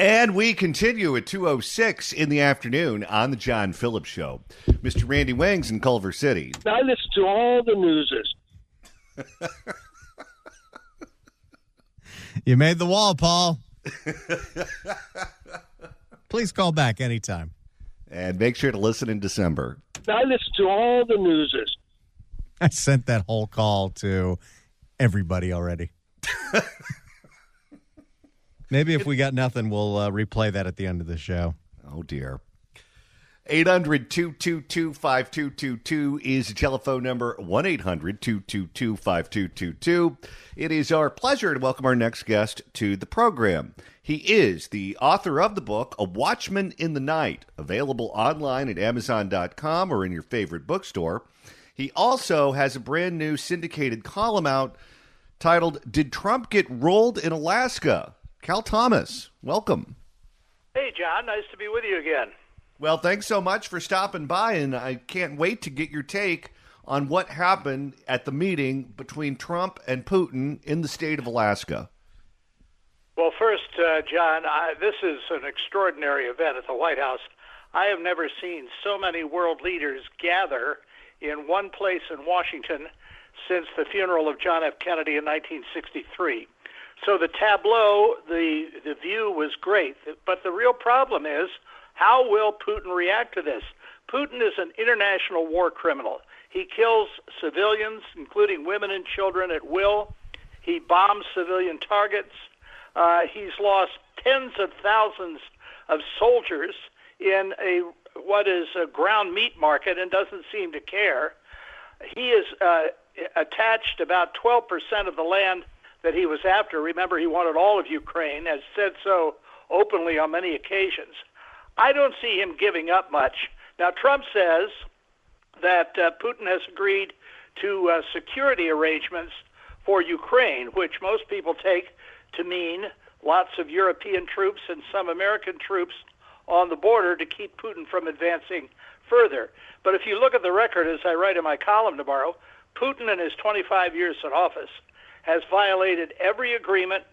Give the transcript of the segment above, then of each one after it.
And we continue at 2:06 in the afternoon on the John Phillips Show. Mr. Randy Wangs in Culver City. I listen to all the newses. You made the wall, Paul. Please call back anytime. And make sure to listen in December. I listen to all the newses. I sent that whole call to everybody already. Maybe if we got nothing, we'll replay that at the end of the show. Oh, dear. 800-222-5222 is the telephone number, 1-800-222-5222. It is our pleasure to welcome our next guest to the program. He is the author of the book, A Watchman in the Night, available online at Amazon.com or in your favorite bookstore. He also has a brand new syndicated column out titled, Did Trump Get Rolled in Alaska? Cal Thomas, welcome. Hey, John. Nice to be with you again. Well, thanks so much for stopping by, and I can't wait to get your take on what happened at the meeting between Trump and Putin in the state of Alaska. Well, first, John, this is an extraordinary event at the White House. I have never seen so many world leaders gather in one place in Washington since the funeral of John F. Kennedy in 1963. So the tableau, the view was great, but the real problem is, how will Putin react to this? Putin is an international war criminal. He kills civilians, including women and children, at will. He bombs civilian targets. He's lost tens of thousands of soldiers in what is a ground meat market and doesn't seem to care. He has attached about 12% of the land that he was after. Remember, he wanted all of Ukraine, has said so openly on many occasions. I don't see him giving up much. Now, Trump says that Putin has agreed to security arrangements for Ukraine, which most people take to mean lots of European troops and some American troops on the border to keep Putin from advancing further. But if you look at the record, as I write in my column tomorrow, Putin in his 25 years in office has violated every agreement,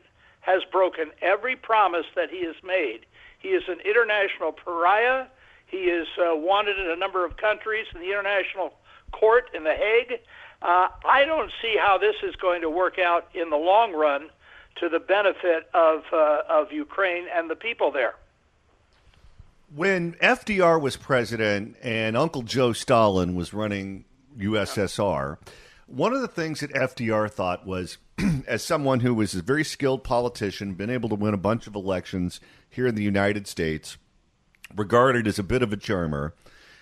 has broken every promise that he has made. He is an international pariah. He is wanted in a number of countries in the International Court in The Hague. I don't see how this is going to work out in the long run to the benefit of Ukraine and the people there. When FDR was president and Uncle Joe Stalin was running USSR, one of the things that FDR thought was, as someone who was a very skilled politician, been able to win a bunch of elections here in the United States, regarded as a bit of a charmer,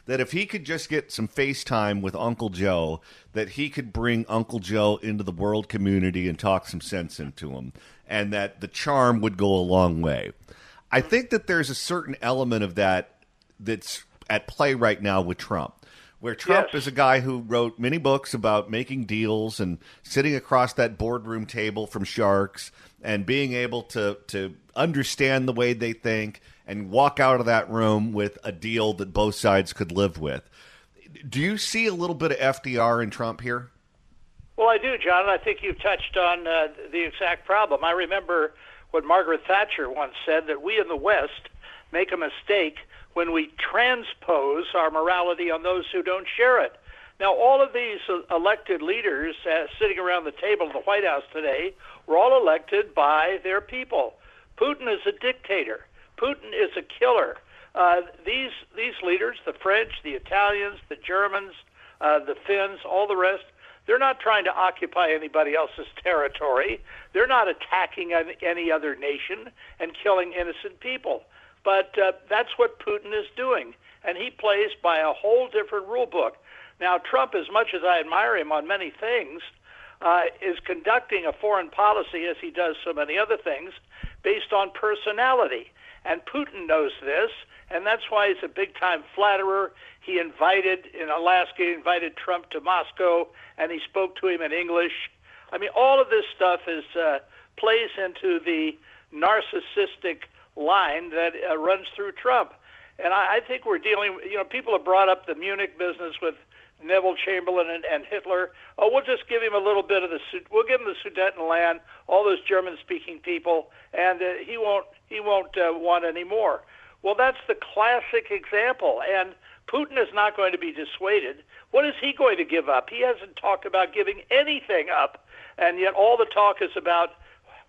that if he could just get some FaceTime with Uncle Joe, that he could bring Uncle Joe into the world community and talk some sense into him, and that the charm would go a long way. I think that there's a certain element of that that's at play right now with Trump, where Trump is a guy who wrote many books about making deals and sitting across that boardroom table from sharks and being able to understand the way they think and walk out of that room with a deal that both sides could live with. Do you see a little bit of FDR in Trump here? Well, I do, John, and I think you've touched on the exact problem. I remember what Margaret Thatcher once said, that we in the West make a mistake when we transpose our morality on those who don't share it. Now, all of these elected leaders sitting around the table at the White House today were all elected by their people. Putin is a dictator. Putin is a killer. These leaders, the French, the Italians, the Germans, the Finns, all the rest, they're not trying to occupy anybody else's territory. They're not attacking any other nation and killing innocent people. But that's what Putin is doing, and he plays by a whole different rule book. Now, Trump, as much as I admire him on many things, is conducting a foreign policy, as he does so many other things, based on personality. And Putin knows this, and that's why he's a big-time flatterer. He invited Trump to Moscow, and he spoke to him in English. I mean, all of this stuff plays into the narcissistic line that runs through Trump. And I think we're dealing, people have brought up the Munich business with Neville Chamberlain and Hitler. Oh, we'll just give him a little bit of we'll give him the Sudetenland, all those German-speaking people, and he won't want any more. Well, that's the classic example, and Putin is not going to be dissuaded. What is he going to give up? He hasn't talked about giving anything up, and yet all the talk is about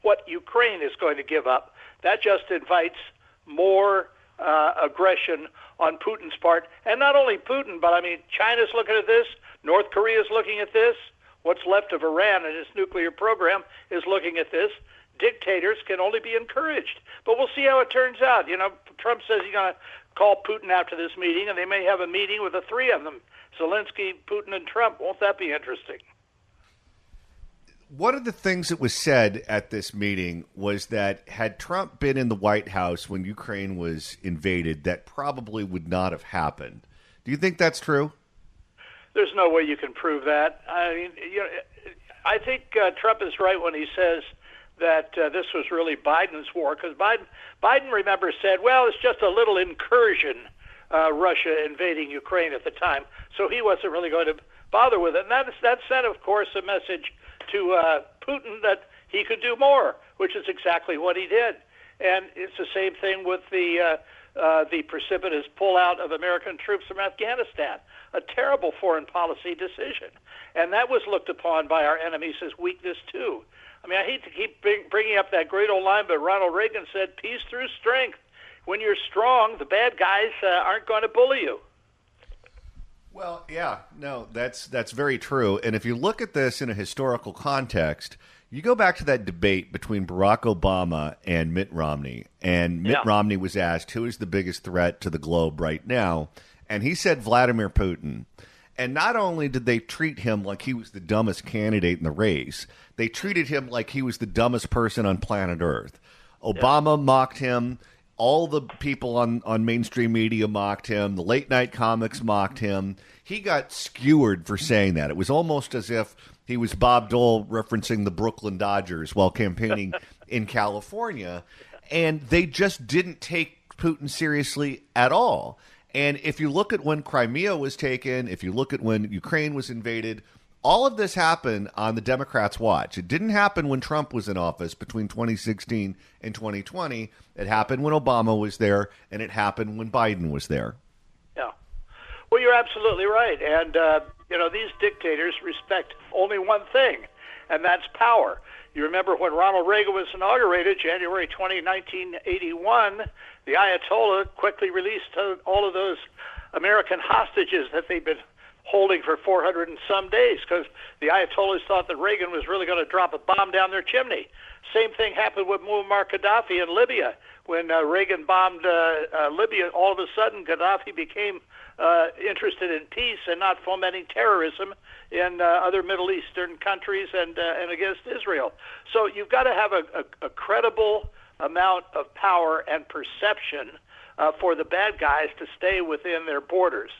what Ukraine is going to give up. That just invites more aggression on Putin's part. And not only Putin, but I mean, China's looking at this, North Korea's looking at this, what's left of Iran and its nuclear program is looking at this. Dictators can only be encouraged. But we'll see how it turns out. You know, Trump says he's going to call Putin after this meeting, and they may have a meeting with the three of them, Zelensky, Putin, and Trump. Won't that be interesting? One of the things that was said at this meeting was that had Trump been in the White House when Ukraine was invaded, that probably would not have happened. Do you think that's true? There's no way you can prove that. I mean, you know, I think Trump is right when he says that this was really Biden's war, because Biden, remember, said, well, it's just a little incursion, Russia invading Ukraine at the time, so he wasn't really going to bother with it. And that sent, of course, a message to Putin that he could do more, which is exactly what he did. And it's the same thing with the precipitous pullout of American troops from Afghanistan, a terrible foreign policy decision. And that was looked upon by our enemies as weakness, too. I mean, I hate to keep bringing up that great old line, but Ronald Reagan said, peace through strength. When you're strong, the bad guys aren't going to bully you. Well, yeah, no, that's very true. And if you look at this in a historical context, you go back to that debate between Barack Obama and Mitt Romney. And Mitt Romney was asked, who is the biggest threat to the globe right now? And he said Vladimir Putin. And not only did they treat him like he was the dumbest candidate in the race, they treated him like he was the dumbest person on planet Earth. Obama mocked him. All the people on mainstream media mocked him. The late night comics mocked him. He got skewered for saying that. It was almost as if he was Bob Dole referencing the Brooklyn Dodgers while campaigning in California. And they just didn't take Putin seriously at all. And if you look at when Crimea was taken, if you look at when Ukraine was invaded, all of this happened on the Democrats' watch. It didn't happen when Trump was in office between 2016 and 2020. It happened when Obama was there, and it happened when Biden was there. Yeah. Well, you're absolutely right. And, these dictators respect only one thing, and that's power. You remember when Ronald Reagan was inaugurated, January 20, 1981, the Ayatollah quickly released all of those American hostages that they'd been holding for 400 and some days, because the Ayatollahs thought that Reagan was really going to drop a bomb down their chimney. Same thing happened with Muammar Gaddafi in Libya. When Reagan bombed Libya, all of a sudden Gaddafi became interested in peace and not fomenting terrorism in other Middle Eastern countries and against Israel. So you've got to have a credible amount of power and perception for the bad guys to stay within their borders.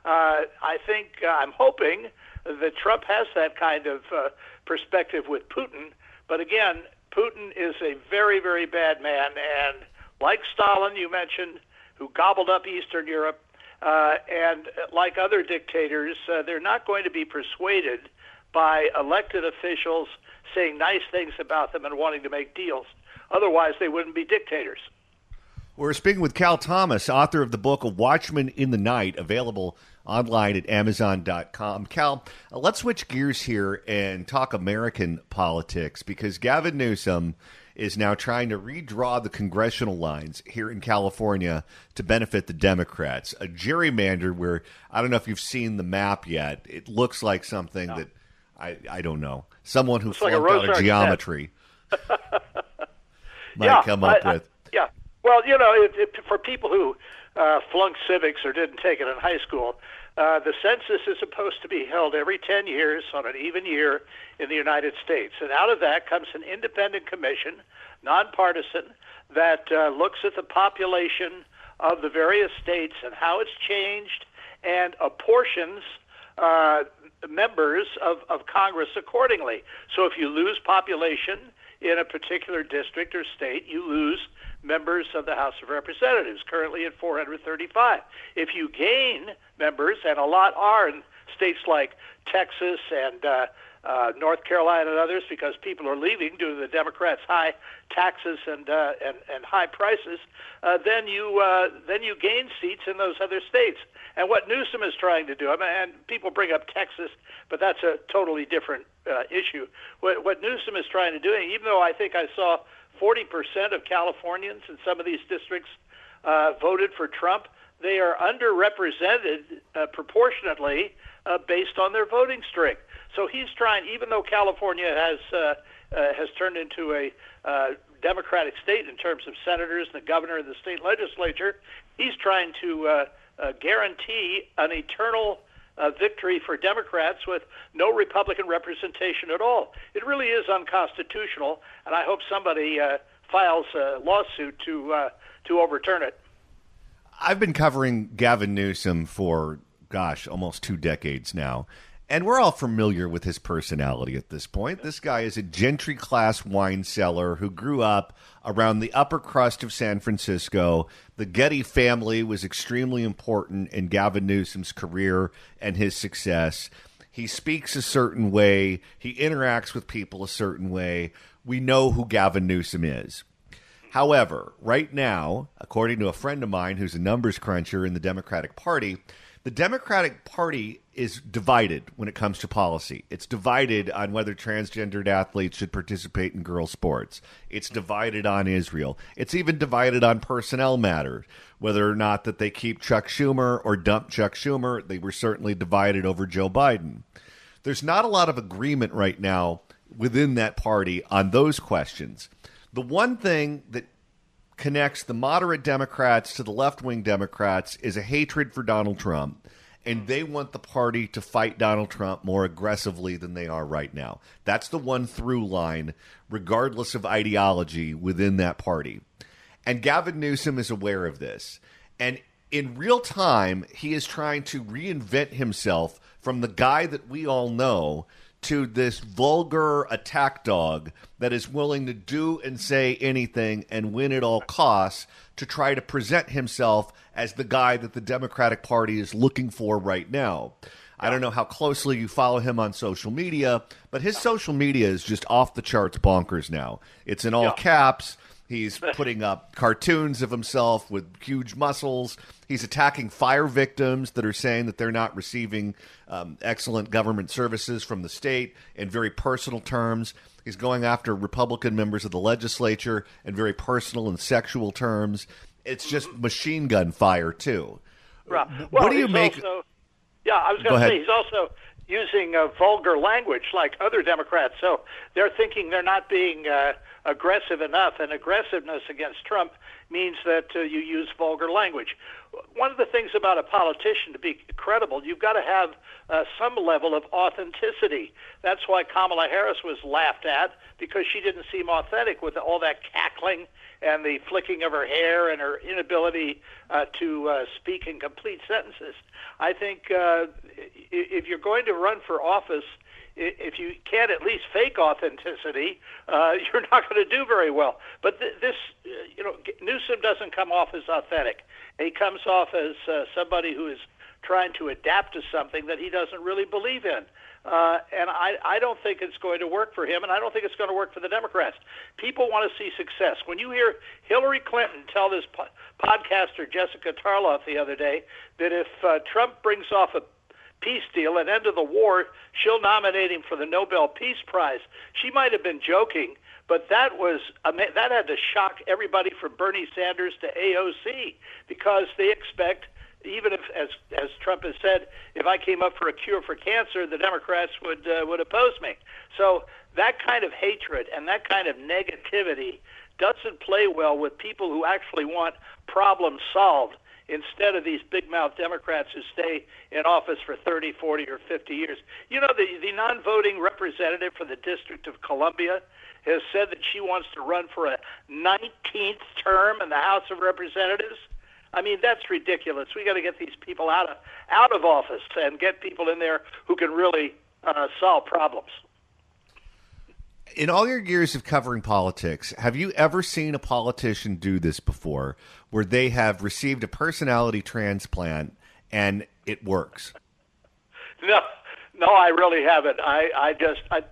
I'm hoping that Trump has that kind of perspective with Putin. But again, Putin is a very, very bad man. And like Stalin, you mentioned, who gobbled up Eastern Europe, and like other dictators, they're not going to be persuaded by elected officials saying nice things about them and wanting to make deals. Otherwise, they wouldn't be dictators. We're speaking with Cal Thomas, author of the book of Watchmen in the Night, available online at Amazon.com. Cal, let's switch gears here and talk American politics, because Gavin Newsom is now trying to redraw the congressional lines here in California to benefit the Democrats. A gerrymander where, I don't know if you've seen the map yet, it looks like something that, I don't know, someone who flunked out of geometry might come up with. Yeah. Well, for people who flunked civics or didn't take it in high school, the census is supposed to be held every 10 years on an even year in the United States. And out of that comes an independent commission, nonpartisan, that looks at the population of the various states and how it's changed and apportions members of Congress accordingly. So if you lose population in a particular district or state, you lose members of the House of Representatives, currently at 435. If you gain members, and a lot are in states like Texas and North Carolina and others, because people are leaving due to the Democrats' high taxes and high prices, then you gain seats in those other states. And what Newsom is trying to do, and people bring up Texas, but that's a totally different issue. What Newsom is trying to do, even though I think I saw 40% of Californians in some of these districts voted for Trump, they are underrepresented proportionately based on their voting streak. So he's trying, even though California has turned into a Democratic state in terms of senators, the governor, and the state legislature, he's trying to guarantee an eternal victory for Democrats with no Republican representation at all. It really is unconstitutional, and I hope somebody files a lawsuit to overturn it. I've been covering Gavin Newsom for, almost 2 decades now. And we're all familiar with his personality at this point. This guy is a gentry class wine seller who grew up around the upper crust of San Francisco. The Getty family was extremely important in Gavin Newsom's career and his success. He speaks a certain way. He interacts with people a certain way. We know who Gavin Newsom is. However, right now, according to a friend of mine who's a numbers cruncher in the Democratic Party, the Democratic Party is divided when it comes to policy. It's divided on whether transgendered athletes should participate in girls' sports. It's divided on Israel. It's even divided on personnel matters, whether or not that they keep Chuck Schumer or dump Chuck Schumer. They were certainly divided over Joe Biden. There's not a lot of agreement right now within that party on those questions. The one thing that connects the moderate Democrats to the left-wing Democrats is a hatred for Donald Trump, and they want the party to fight Donald Trump more aggressively than they are right now. That's the one through line, regardless of ideology within that party. And Gavin Newsom is aware of this. And in real time, he is trying to reinvent himself from the guy that we all know to this vulgar attack dog that is willing to do and say anything and win at all costs to try to present himself as the guy that the Democratic Party is looking for right now. I don't know how closely you follow him on social media, but his social media is just off the charts bonkers now. It's in all caps. He's putting up cartoons of himself with huge muscles. He's attacking fire victims that are saying that they're not receiving excellent government services from the state in very personal terms. He's going after Republican members of the legislature in very personal and sexual terms. It's just machine gun fire, too. Right. What do you make? I was going to say he's also using vulgar language like other Democrats. So they're thinking they're not being aggressive enough, and aggressiveness against Trump means that you use vulgar language. One of the things about a politician, to be credible, you've got to have some level of authenticity. That's why Kamala Harris was laughed at, because she didn't seem authentic with all that cackling and the flicking of her hair and her inability to speak in complete sentences. I think if you're going to run for office, if you can't at least fake authenticity, you're not going to do very well. But Newsom doesn't come off as authentic. He comes off as somebody who is trying to adapt to something that he doesn't really believe in. And I don't think it's going to work for him, and I don't think it's going to work for the Democrats. People want to see success. When you hear Hillary Clinton tell this podcaster Jessica Tarloff the other day that if Trump brings off a peace deal and end of the war, she'll nominate him for the Nobel Peace Prize. She might have been joking, but that had to shock everybody from Bernie Sanders to AOC, because they expect, even if, as Trump has said, if I came up for a cure for cancer, the Democrats would oppose me. So that kind of hatred and that kind of negativity doesn't play well with people who actually want problems solved, instead of these big-mouth Democrats who stay in office for 30, 40, or 50 years. You know, the non-voting representative for the District of Columbia has said that she wants to run for a 19th term in the House of Representatives. I mean, that's ridiculous. We got to get these people out of office and get people in there who can really solve problems. In all your years of covering politics, have you ever seen a politician do this before, where they have received a personality transplant and it works? No, I really haven't.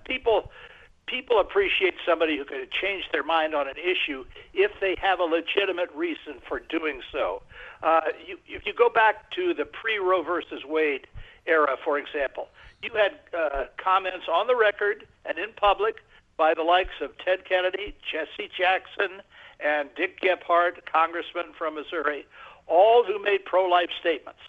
People appreciate somebody who can change their mind on an issue if they have a legitimate reason for doing so. If you go back to the pre-Roe versus Wade era, for example, you had comments on the record and in public by the likes of Ted Kennedy, Jesse Jackson, and Dick Gephardt, congressman from Missouri, all who made pro-life statements.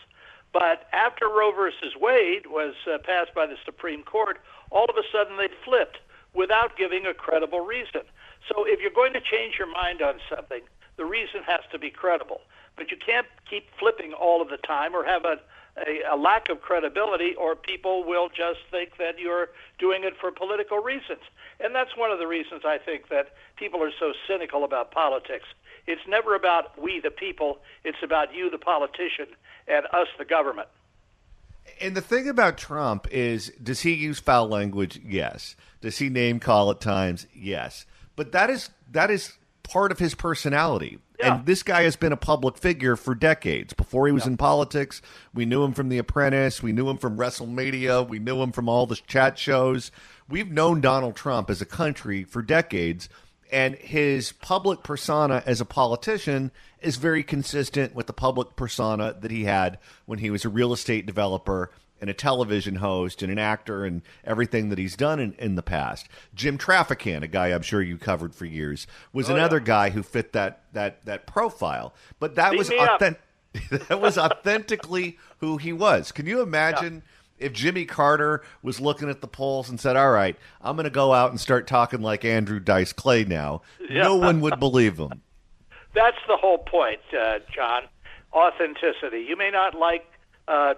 But after Roe versus Wade was passed by the Supreme Court, all of a sudden they flipped without giving a credible reason. So if you're going to change your mind on something, the reason has to be credible. But you can't keep flipping all of the time or have a lack of credibility, or people will just think that you're doing it for political reasons. And that's one of the reasons I think that people are so cynical about politics. It's never about we, the people. It's about you, the politician, and us, the government. And the thing about Trump is, does he use foul language? Yes. Does he name call at times? Yes. But that is part of his personality. Yeah. And this guy has been a public figure for decades. Before he was in politics, we knew him from The Apprentice. We knew him from WrestleMania. We knew him from all the chat shows. We've known Donald Trump as a country for decades. And his public persona as a politician is very consistent with the public persona that he had when he was a real estate developer and a television host and an actor and everything that he's done in the past. Jim Traficant, a guy I'm sure you covered for years, was another guy who fit that profile. But that was that was authentically who he was. Can you imagine if Jimmy Carter was looking at the polls and said, all right, I'm going to go out and start talking like Andrew Dice Clay now? Yeah. No one would believe him. That's the whole point, John. Authenticity. You may not like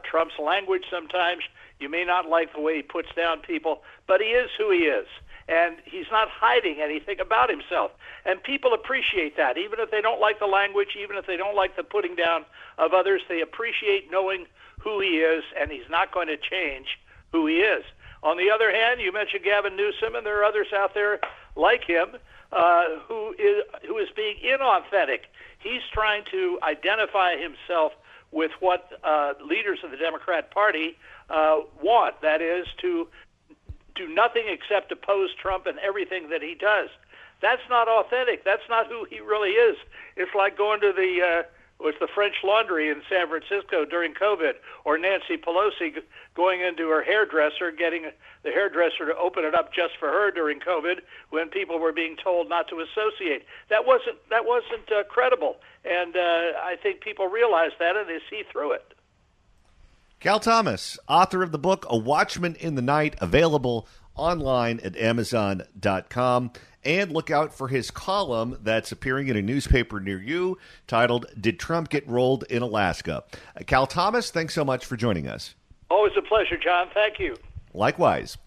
Trump's language sometimes. You may not like the way he puts down people, but he is who he is. And he's not hiding anything about himself. And people appreciate that. Even if they don't like the language, even if they don't like the putting down of others, they appreciate knowing who he is, and he's not going to change who he is. On the other hand, you mentioned Gavin Newsom, and there are others out there like him who is being inauthentic. He's trying to identify himself with what leaders of the Democrat Party want, that is, to do nothing except oppose Trump and everything that he does. That's not authentic. That's not who he really is. It's like going to the French Laundry in San Francisco during COVID, or Nancy Pelosi going into her hairdresser, getting the hairdresser to open it up just for her during COVID when people were being told not to associate. That wasn't credible, and I think people realize that and they see through it. Cal Thomas, author of the book A Watchman in the Night, available online at Amazon.com. And look out for his column that's appearing in a newspaper near you titled, Did Trump Get Rolled in Alaska? Cal Thomas, thanks so much for joining us. Always a pleasure, John. Thank you. Likewise.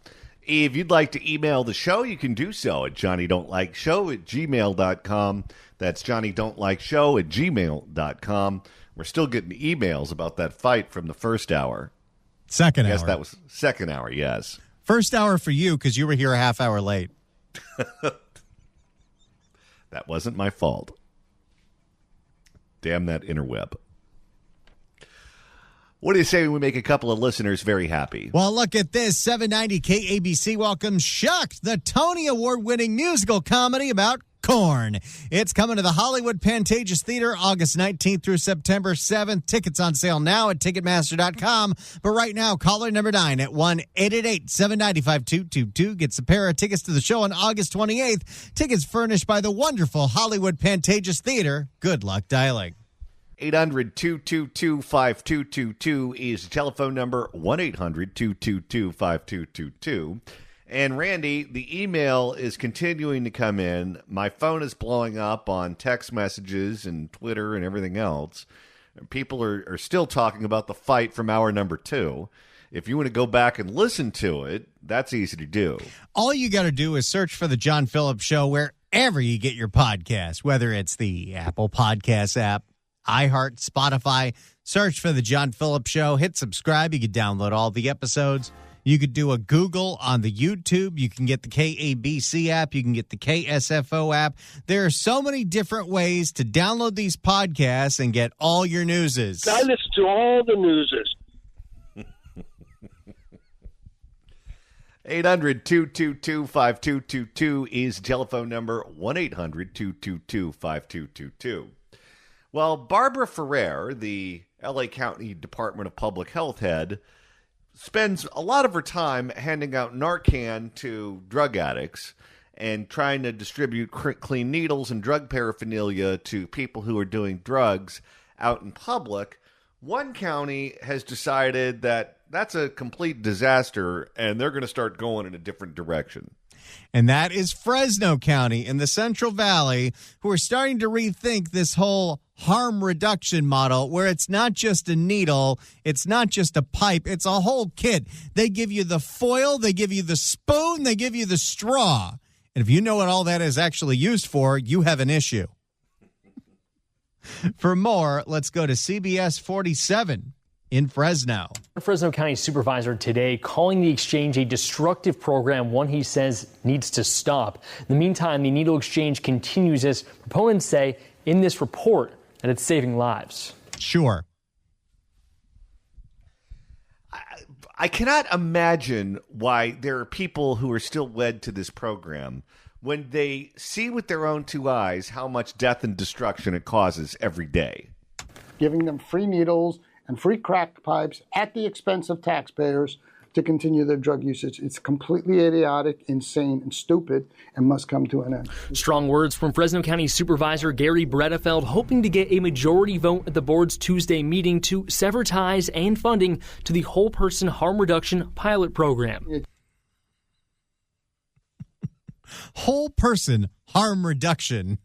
If you'd like to email the show, you can do so at johnnydon'tlikeshow@gmail.com. That's johnnydon'tlikeshow@gmail.com. We're still getting emails about that fight from the first hour. Second hour. Yes, that was second hour, yes. First hour for you because you were here a half hour late. That wasn't my fault. Damn that interweb. What do you say we make a couple of listeners very happy? Well, look at this. 790 KABC welcomes Shucked, the Tony Award-winning musical comedy about corn. It's coming to the Hollywood Pantages Theater August 19th through September 7th. Tickets on sale now at Ticketmaster.com. But right now, caller number 9 at 1-888-795-2222 gets a pair of tickets to the show on August 28th. Tickets furnished by the wonderful Hollywood Pantages Theater. Good luck dialing. 800-222-5222 is the telephone number, 1-800-222-5222. And Randy, the email is continuing to come in. My phone is blowing up on text messages and Twitter and everything else. People are still talking about the fight from hour number 2. If you want to go back and listen to it, that's easy to do. All you got to do is search for The John Phillips Show wherever you get your podcast, whether it's the Apple Podcast app, iHeart, Spotify. Search for The John Phillips Show. Hit subscribe. You can download all the episodes. You could do a Google on the YouTube. You can get the KABC app. You can get the KSFO app. There are so many different ways to download these podcasts and get all your newses. I listen to all the newses. 800-222-5222 is telephone number, 1-800-222-5222. Well, Barbara Ferrer, the L.A. County Department of Public Health head, spends a lot of her time handing out Narcan to drug addicts and trying to distribute clean needles and drug paraphernalia to people who are doing drugs out in public. One county has decided that that's a complete disaster, and they're going to start going in a different direction. And that is Fresno County in the Central Valley, who are starting to rethink this whole harm reduction model, where it's not just a needle, it's not just a pipe, it's a whole kit. They give you the foil, they give you the spoon, they give you the straw. And if you know what all that is actually used for, you have an issue. For more, let's go to CBS 47 in Fresno. Fresno County supervisor today calling the exchange a destructive program, one he says needs to stop. In the meantime, the needle exchange continues as proponents say in this report that it's saving lives. Sure. I cannot imagine why there are people who are still wed to this program when they see with their own two eyes how much death and destruction it causes every day. Giving them free needles and free crack pipes at the expense of taxpayers to continue their drug usage. It's completely idiotic, insane, and stupid, and must come to an end. Strong words from Fresno County Supervisor Gary Bredefeld, hoping to get a majority vote at the board's Tuesday meeting to sever ties and funding to the Whole Person Harm Reduction pilot program. Whole person harm reduction.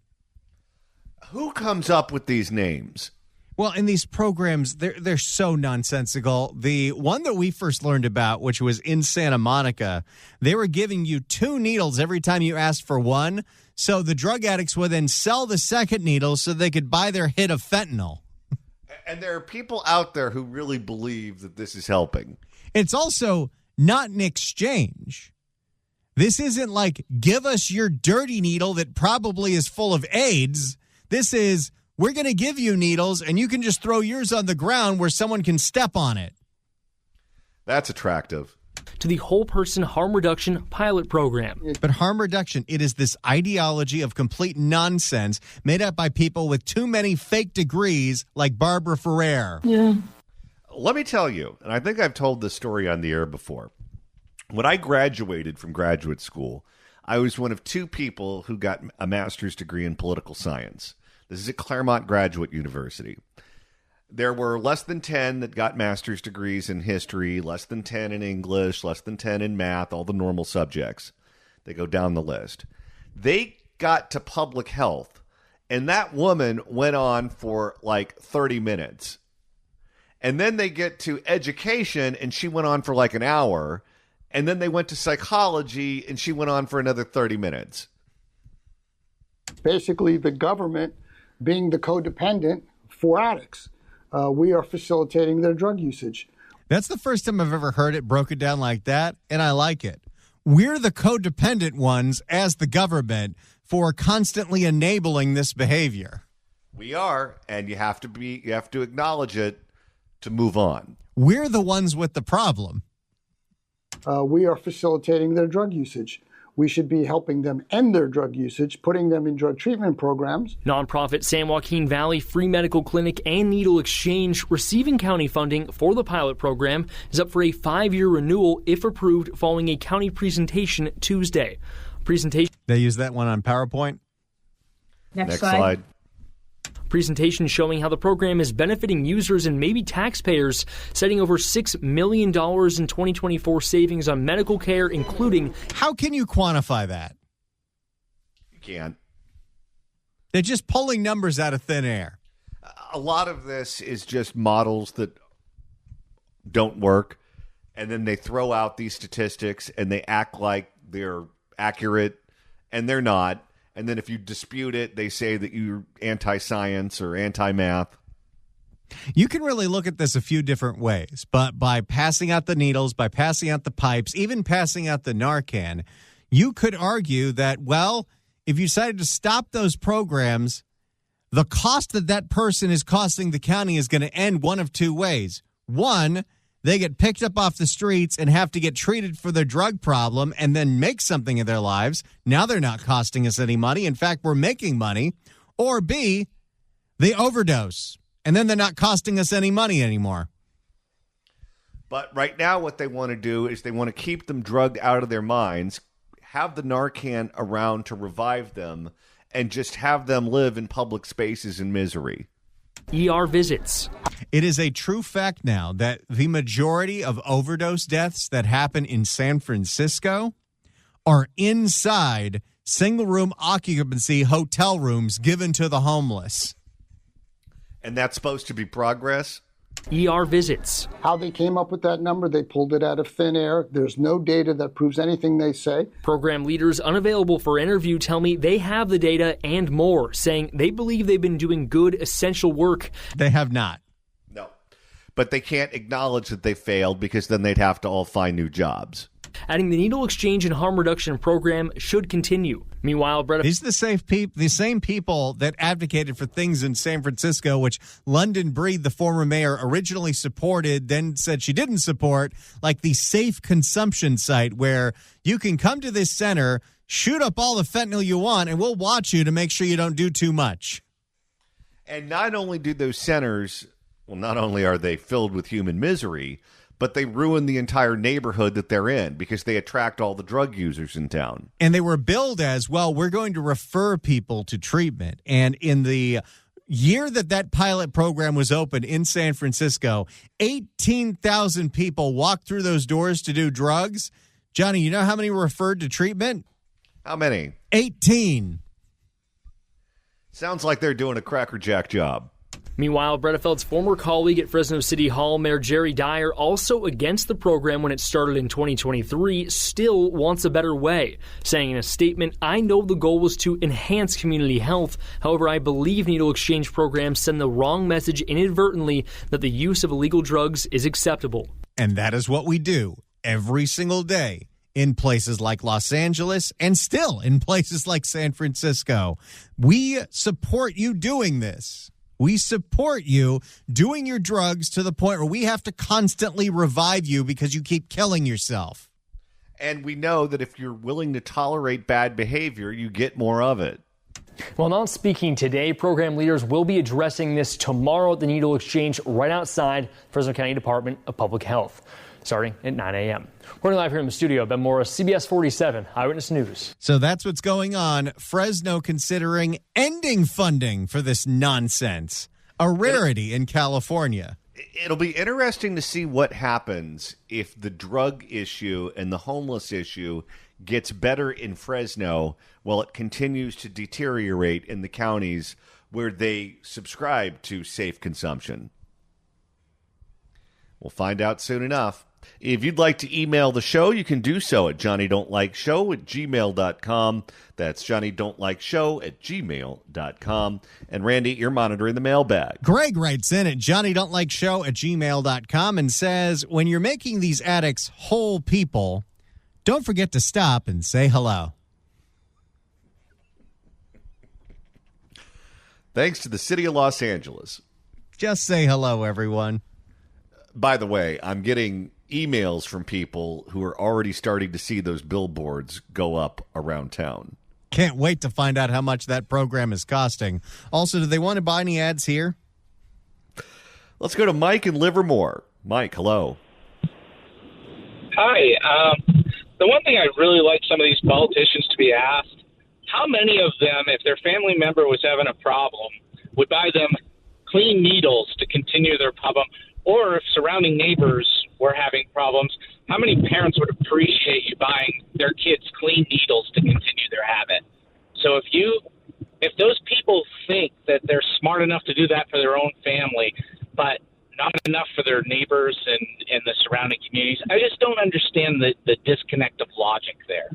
Who comes up with these names? Well, in these programs, they're so nonsensical. The one that we first learned about, which was in Santa Monica, they were giving you 2 needles every time you asked for one. So the drug addicts would then sell the second needle so they could buy their hit of fentanyl. And there are people out there who really believe that this is helping. It's also not an exchange. This isn't like, give us your dirty needle that probably is full of AIDS. This is, we're going to give you needles, and you can just throw yours on the ground where someone can step on it. That's attractive. To the Whole Person Harm Reduction pilot program. But harm reduction, it is this ideology of complete nonsense made up by people with too many fake degrees like Barbara Ferrer. Yeah. Let me tell you, and I think I've told this story on the air before. When I graduated from graduate school, I was one of 2 people who got a master's degree in political science. This is at Claremont Graduate University. There were less than 10 that got master's degrees in history, less than 10 in English, less than 10 in math, all the normal subjects. They go down the list. They got to public health, and that woman went on for like 30 minutes. And then they get to education, and she went on for like an hour. And then they went to psychology, and she went on for another 30 minutes. Basically, the government being the codependent for addicts. We are facilitating their drug usage. That's the first time I've ever heard it broken down like that, and I like it. We're the codependent ones as the government for constantly enabling this behavior. We are, and you have to acknowledge it to move on. We're the ones with the problem. We are facilitating their drug usage. We should be helping them end their drug usage, putting them in drug treatment programs. Nonprofit San Joaquin Valley Free Medical Clinic and Needle Exchange, receiving county funding for the pilot program, is up for a 5-year renewal if approved following a county presentation Tuesday. They use that one on PowerPoint? Next slide. Presentation showing how the program is benefiting users and maybe taxpayers, citing over $6 million in 2024 savings on medical care, including... How can you quantify that? You can't. They're just pulling numbers out of thin air. A lot of this is just models that don't work, and then they throw out these statistics, and they act like they're accurate, and they're not. And then if you dispute it, they say that you're anti-science or anti-math. You can really look at this a few different ways, but by passing out the needles, by passing out the pipes, even passing out the Narcan, you could argue that, well, if you decided to stop those programs, the cost that person is costing the county is going to end one of two ways. One, they get picked up off the streets and have to get treated for their drug problem and then make something of their lives. Now they're not costing us any money. In fact, we're making money. Or B, they overdose, and then they're not costing us any money anymore. But right now what they want to do is they want to keep them drugged out of their minds, have the Narcan around to revive them, and just have them live in public spaces in misery. ER visits. It is a true fact now that the majority of overdose deaths that happen in San Francisco are inside single-room occupancy hotel rooms given to the homeless. And that's supposed to be progress? ER visits. How they came up with that number, they pulled it out of thin air. There's no data that proves anything they say. Program leaders unavailable for interview tell me they have the data and more, saying they believe they've been doing good, essential work. They have not. No. But they can't acknowledge that they failed because then they'd have to all find new jobs. Adding the needle exchange and harm reduction program should continue. Meanwhile, Brett... These are the same people that advocated for things in San Francisco, which London Breed, the former mayor, originally supported, then said she didn't support, like the safe consumption site where you can come to this center, shoot up all the fentanyl you want, and we'll watch you to make sure you don't do too much. And not only do those centers, well, not only are they filled with human misery, but they ruin the entire neighborhood that they're in because they attract all the drug users in town. And they were billed as, well, we're going to refer people to treatment. And in the year that pilot program was open in San Francisco, 18,000 people walked through those doors to do drugs. Johnny, you know how many were referred to treatment? How many? 18. Sounds like they're doing a crackerjack job. Meanwhile, Bredefeld's former colleague at Fresno City Hall, Mayor Jerry Dyer, also against the program when it started in 2023, still wants a better way, saying in a statement, "I know the goal was to enhance community health. However, I believe needle exchange programs send the wrong message inadvertently that the use of illegal drugs is acceptable." And that is what we do every single day in places like Los Angeles and still in places like San Francisco. We support you doing this. We support you doing your drugs to the point where we have to constantly revive you because you keep killing yourself. And we know that if you're willing to tolerate bad behavior, you get more of it. While not speaking today, program leaders will be addressing this tomorrow at the Needle Exchange right outside Fresno County Department of Public Health, starting at 9 a.m. We're live here in the studio. Ben Morris, CBS 47 Eyewitness News. So that's what's going on. Fresno considering ending funding for this nonsense. A rarity in California. It'll be interesting to see what happens if the drug issue and the homeless issue gets better in Fresno while it continues to deteriorate in the counties where they subscribe to safe consumption. We'll find out soon enough. If you'd like to email the show, you can do so at johnnydon'tlikeshow@gmail.com. That's johnnydon'tlikeshow@gmail.com. And Randy, you're monitoring the mailbag. Greg writes in at johnnydon'tlikeshow@gmail.com and says, when you're making these addicts whole people, don't forget to stop and say hello. Thanks to the city of Los Angeles. Just say hello, everyone. By the way, I'm getting emails from people who are already starting to see those billboards go up around town. Can't wait to find out how much that program is costing. Also, do they want to buy any ads here? Let's go to Mike in Livermore. Mike, hello. Hi. The one thing I'd really like some of these politicians to be asked, how many of them, if their family member was having a problem, would buy them clean needles to continue their problem? Or if surrounding neighbors were having problems, how many parents would appreciate you buying their kids clean needles to continue their habit? So if those people think that they're smart enough to do that for their own family, but not enough for their neighbors and the surrounding communities, I just don't understand the disconnect of logic there.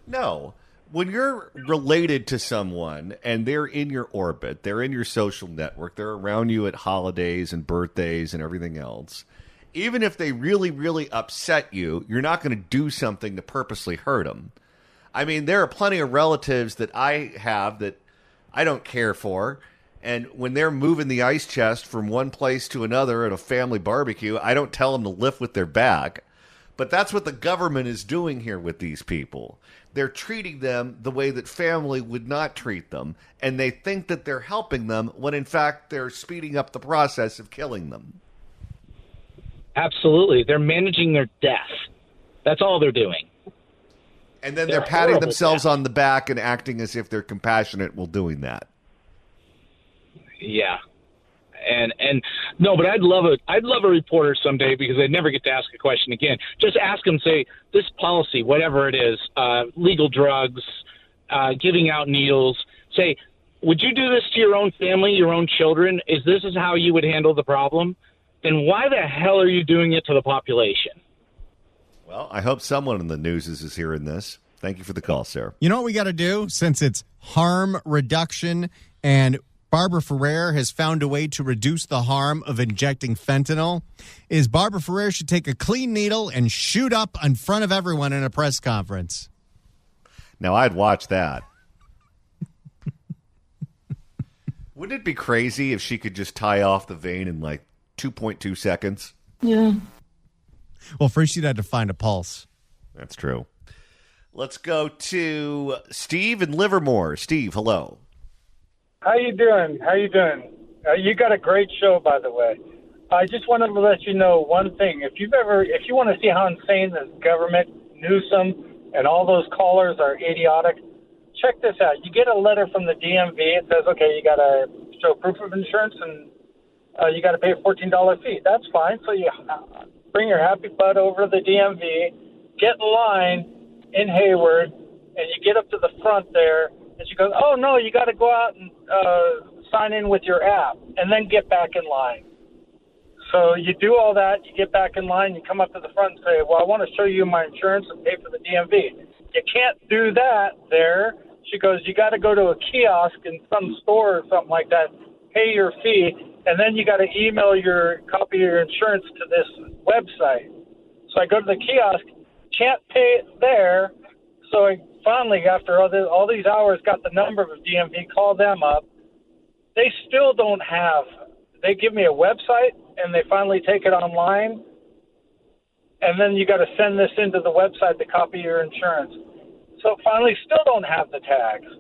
No. when you're related to someone and they're in your orbit, they're in your social network, they're around you at holidays and birthdays and everything else, even if they really, really upset you, you're not going to do something to purposely hurt them. I mean, there are plenty of relatives that I have that I don't care for. And when they're moving the ice chest from one place to another at a family barbecue, I don't tell them to lift with their back. But that's what the government is doing here with these people. They're treating them the way that family would not treat them. And they think that they're helping them when, in fact, they're speeding up the process of killing them. Absolutely. They're managing their death. That's all they're doing. And then they're patting themselves on the back and acting as if they're compassionate while doing that. Yeah. And no, but I'd love a reporter someday, because I'd never get to ask a question again. Just ask them, say, this policy, whatever it is, legal drugs, giving out needles, say, would you do this to your own family, your own children? This is how you would handle the problem? Then why the hell are you doing it to the population? Well, I hope someone in the news is hearing this. Thank you for the call, Sarah. You know what we got to do, since it's harm reduction, and Barbara Ferrer has found a way to reduce the harm of injecting fentanyl, is Barbara Ferrer should take a clean needle and shoot up in front of everyone in a press conference. Now, I'd watch that. Wouldn't it be crazy if she could just tie off the vein in like 2.2 seconds? Yeah. Well, first you'd have to find a pulse. That's true. Let's go to Steve in Livermore. Steve, hello. How you doing? You got a great show, by the way. I just wanted to let you know one thing. If you want to see how insane this government, Newsom, and all those callers are idiotic, check this out. You get a letter from the DMV. It says, okay, you got to show proof of insurance, and you got to pay a $14 fee. That's fine. So you bring your happy butt over to the DMV, get in line in Hayward, and you get up to the front there, and she goes, oh, no, you got to go out and sign in with your app and then get back in line. So you do all that, you get back in line, you come up to the front and say, well, I want to show you my insurance and pay for the DMV. You can't do that there. She goes, you got to go to a kiosk in some store or something like that, pay your fee, and then you got to email your copy of your insurance to this website. So I go to the kiosk, can't pay it there. So I finally, after all these hours, got the number of DMV, called them up. They still don't have. They give me a website, and they finally take it online. And then you got to send this into the website to copy your insurance. So finally, still don't have the tags.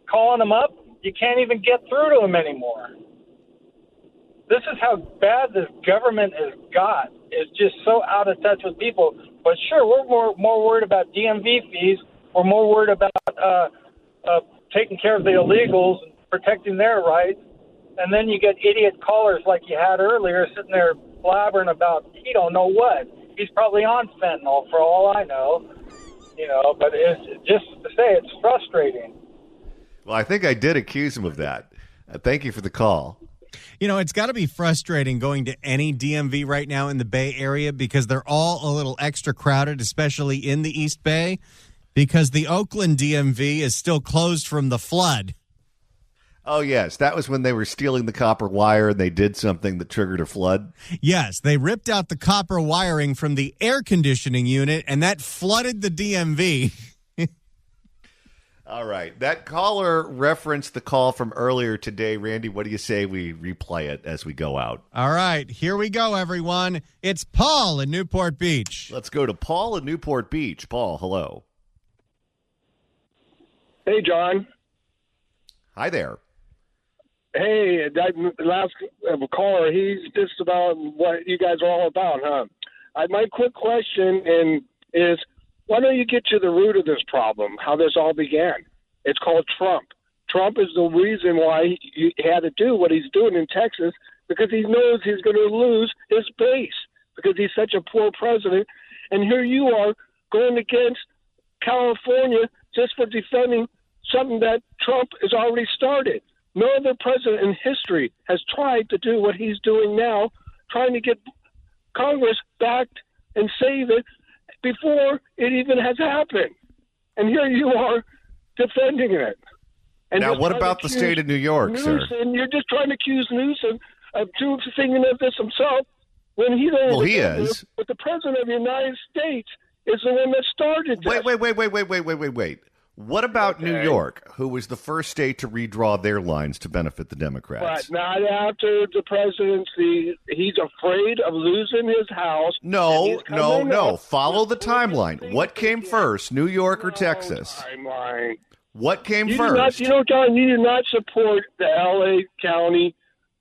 Calling them up, you can't even get through to them anymore. This is how bad this government has got. It's just so out of touch with people. But sure, we're more worried about DMV fees. We're more worried about taking care of the illegals and protecting their rights. And then you get idiot callers like you had earlier sitting there blabbering about he don't know what. He's probably on fentanyl for all I know. But it's just to say it's frustrating. Well, I think I did accuse him of that. Thank you for the call. It's got to be frustrating going to any DMV right now in the Bay Area, because they're all a little extra crowded, especially in the East Bay, because the Oakland DMV is still closed from the flood. Oh, yes. That was when they were stealing the copper wire and they did something that triggered a flood. Yes, they ripped out the copper wiring from the air conditioning unit, and that flooded the DMV. All right. That caller referenced the call from earlier today. Randy, what do you say we replay it as we go out? All right. Here we go, everyone. It's Paul in Newport Beach. Let's go to Paul in Newport Beach. Paul, hello. Hey, John. Hi there. Hey, that last caller, he's just about what you guys are all about, huh? My quick question is, why don't you get to the root of this problem, how this all began? It's called Trump. Trump is the reason why he had to do what he's doing in Texas, because he knows he's going to lose his base because he's such a poor president. And here you are going against California just for defending something that Trump has already started. No other president in history has tried to do what he's doing now, trying to get Congress backed and save it before it even has happened. And here you are defending it. And Now, just what trying to about the accuse state of New York, sir? Newsom, you're just trying to accuse Newsom of thinking of this himself when he doesn't. Well, he is. But the president of the United States is the one that started this. Wait. What about New York, who was the first state to redraw their lines to benefit the Democrats? But not after the presidency. He's afraid of losing his house. No. Follow the timeline. What came first, New York or Texas? Timeline. What came You first? do not, John, you do not support the L.A. County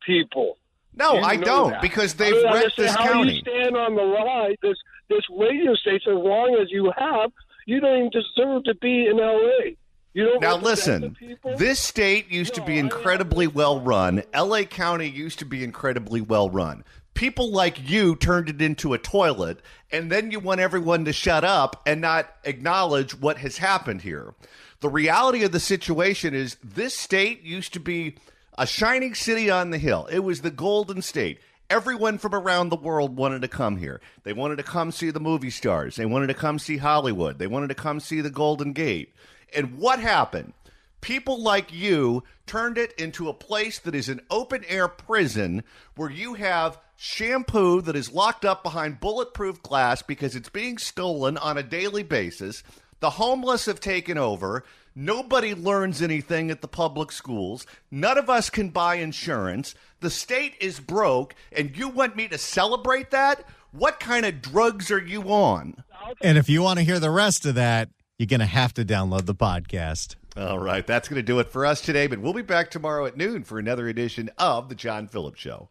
people. No, You I know don't, that. because they've I don't wrecked this understand how county. you stand on the line, this radio station, as long as you have, you don't even deserve to be in L.A. You don't Now represent listen, the people. this state used to be incredibly well run. LA County used to be incredibly well run. People like you turned it into a toilet, and then you want everyone to shut up and not acknowledge what has happened here. The reality of the situation is this state used to be a shining city on the hill. It was the Golden State. Everyone from around the world wanted to come here. They wanted to come see the movie stars. They wanted to come see Hollywood. They wanted to come see the Golden Gate. And what happened? People like you turned it into a place that is an open-air prison where you have shampoo that is locked up behind bulletproof glass because it's being stolen on a daily basis. The homeless have taken over. Nobody learns anything at the public schools. None of us can buy insurance. The state is broke, and you want me to celebrate that? What kind of drugs are you on? And if you want to hear the rest of that, you're going to have to download the podcast. All right, that's going to do it for us today, but we'll be back tomorrow at noon for another edition of The John Phillips Show.